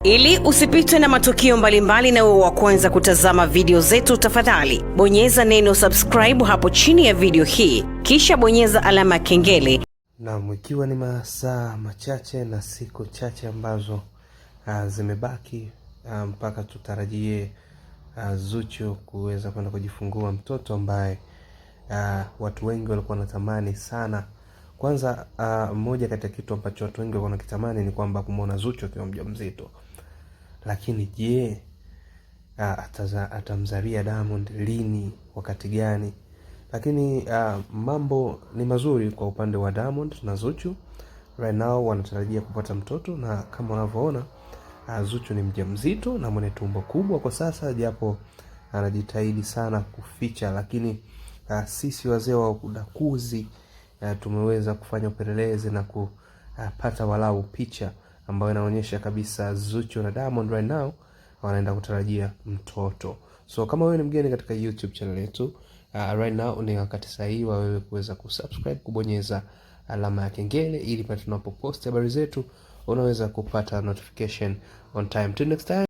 Ili usipitwe na matukio mbalimbali na uwe wa kwanza kutazama video zetu, tafadhali bonyeza neno subscribe hapo chini ya video hii, kisha bonyeza alama ya kengele. Na ikiwa ni masaa machache na siku chache ambazo zimebaki mpaka tutarajie Zuchu kuweza kwenda kujifungua mtoto ambaye watu wengi walikuwa wanatamani sana. Kwanza moja kati ya kitu ambacho watu wengi walikuwa wanakitamani ni kwamba kumuona Zuchu akiwa mjamzito. Lakini je, atamzalia Diamond lini, wakati gani? Lakini mambo ni mazuri kwa upande wa Diamond na Zuchu. Right now wanatarajia kupata mtoto, na kama unavyoona Zuchu ni mjamzito na mwenye tumbo kubwa kwa sasa, japo anajitahidi sana kuficha. Lakini sisi wazee wa udakuzi tumeweza kufanya upelelezi na kupata walau picha ambayo inaonyesha kabisa Zuchu na Diamond right now wanaenda kutarajia mtoto. So kama wewe ni mgeni katika YouTube channel yetu, right now ni wakati sahihi wa wewe kuweza kusubscribe, kubonyeza alama ya kengele, ili pale tunapopost habari zetu unaweza kupata notification on time. Till next time.